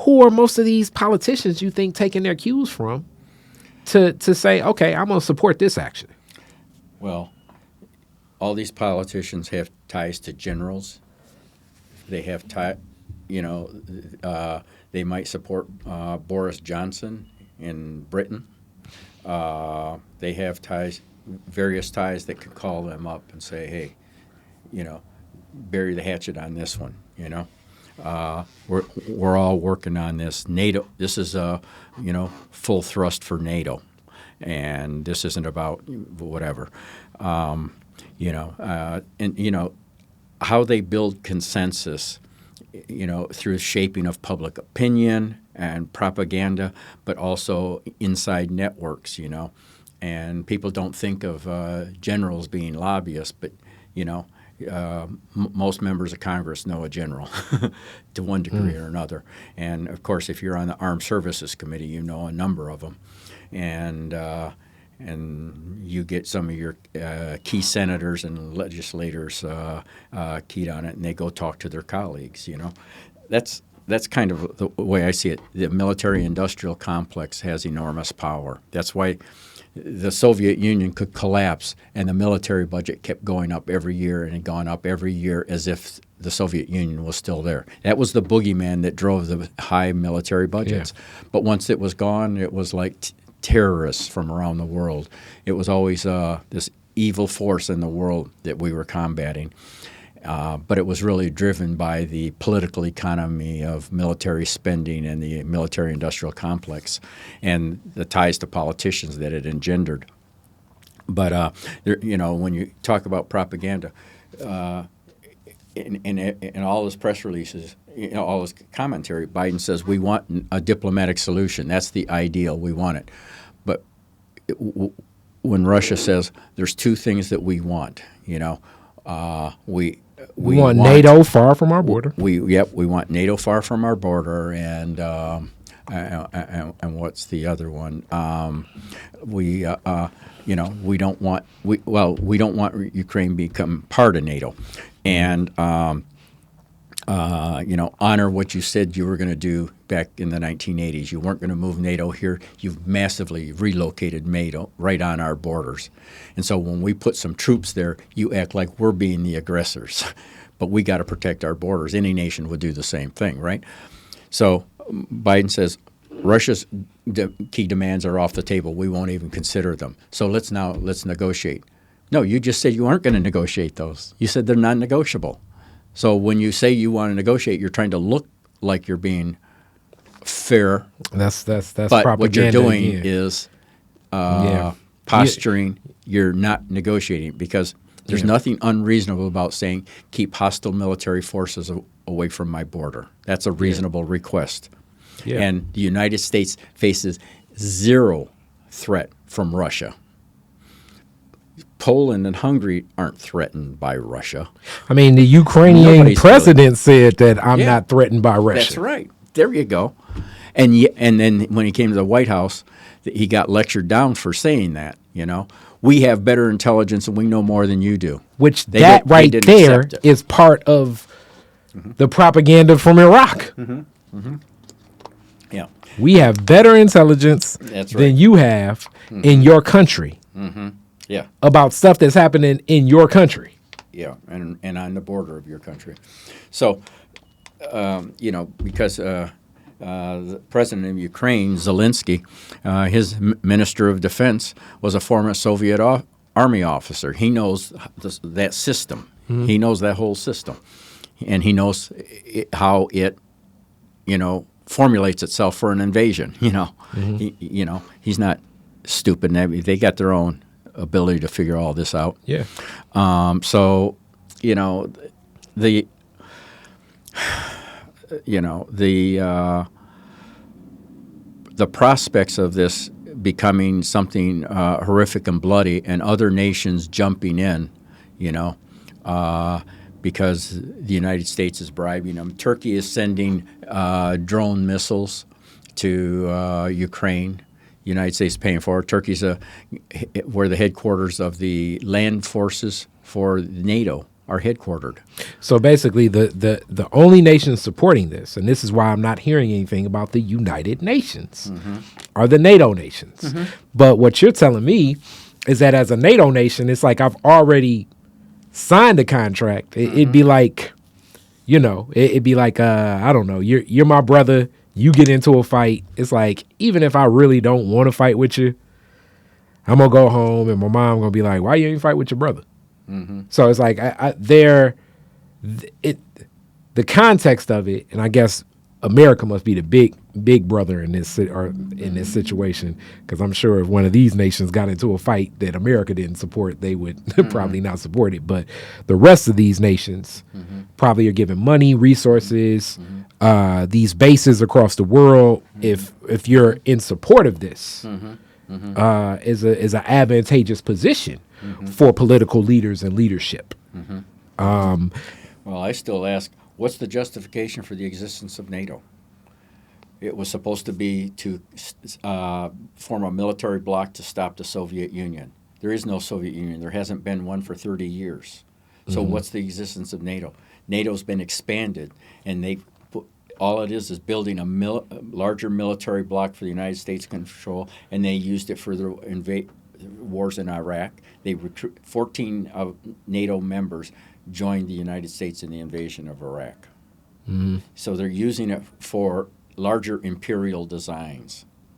who are most of these politicians you think taking their cues from to say, okay, I'm going to support this action? Well, all these politicians have ties to generals. They have they might support Boris Johnson in Britain. They have ties, various ties that could call them up and say, hey, bury the hatchet on this one, We're all working on this. NATO, this is full thrust for NATO, and this isn't about whatever. How they build consensus, through shaping of public opinion and propaganda, but also inside networks, And people don't think of generals being lobbyists, but, most members of Congress know a general to one degree or another. And, of course, if you're on the Armed Services Committee, you know a number of them. And you get some of your key senators and legislators keyed on it, and they go talk to their colleagues, That's kind of the way I see it. The military-industrial complex has enormous power. That's why the Soviet Union could collapse, and the military budget kept going up every year and had gone up every year as if the Soviet Union was still there. That was the boogeyman that drove the high military budgets. Yeah. But once it was gone, it was like terrorists from around the world. It was always this evil force in the world that we were combating. But it was really driven by the political economy of military spending and the military-industrial complex and the ties to politicians that it engendered. But, when you talk about propaganda, in all his press releases, all his commentary, Biden says, we want a diplomatic solution. That's the ideal. We want it. But when Russia says there's two things that we want, we want NATO far from our border. We want NATO far from our border, and what's the other one? We don't want Ukraine to become part of NATO, and honor what you said you were going to do back in the 1980s. You weren't going to move NATO here. You've massively relocated NATO right on our borders. And so when we put some troops there, you act like we're being the aggressors. But we got to protect our borders. Any nation would do the same thing, right? So Biden says Russia's key demands are off the table. We won't even consider them. So let's negotiate. No, you just said you aren't going to negotiate those. You said they're non-negotiable. So when you say you want to negotiate, you're trying to look like you're being fair. That's but propaganda. What you're doing is posturing. You're not negotiating because there's nothing unreasonable about saying keep hostile military forces away from my border. That's a reasonable request. Yeah. And the United States faces zero threat from Russia. Poland and Hungary aren't threatened by Russia. I mean, the Ukrainian president said that I'm not threatened by Russia. That's right. There you go. And then when he came to the White House, he got lectured down for saying that, We have better intelligence and we know more than you do. Which that right there is part of the propaganda from Iraq. Mm-hmm. Mm-hmm. Yeah. We have better intelligence than you have in your country. Mm-hmm. Yeah. About stuff that's happening in your country. Yeah, and on the border of your country. So, because the president of Ukraine, Zelensky, his minister of defense was a former Soviet army officer. He knows that system. Mm-hmm. He knows that whole system. And he knows how it, formulates itself for an invasion, Mm-hmm. He's not stupid. They got their own ability to figure all this out. Yeah. The prospects of this becoming something horrific and bloody, and other nations jumping in, because the United States is bribing them. Turkey is sending drone missiles to Ukraine. The United States is paying for it. Turkey's where the headquarters of the land forces for NATO are headquartered. So basically, the only nation supporting this, and this is why I'm not hearing anything about the United Nations, are the NATO nations. But what you're telling me is that as a NATO nation, it's like I've already signed a contract. It'd be like, it'd be like, I don't know, you're my brother. You get into a fight. It's like, even if I really don't want to fight with you, I'm going to go home and my mom going to be like, why you ain't fight with your brother? So it's like the context of it, and I guess America must be the big brother in this situation, because I'm sure if one of these nations got into a fight that America didn't support, they would probably not support it. But the rest of these nations probably are giving money, resources, these bases across the world. If you're in support of this, is an advantageous position for political leaders and leadership. Well, I still ask, what's the justification for the existence of NATO? It was supposed to be to form a military bloc to stop the Soviet Union. There is no Soviet Union. There hasn't been one for 30 years. So what's the existence of NATO? NATO's been expanded, and all it is building a larger military bloc for the United States control, and they used it for the wars in Iraq. They 14 of NATO members joined the United States in the invasion of Iraq. So they're using it for larger imperial designs.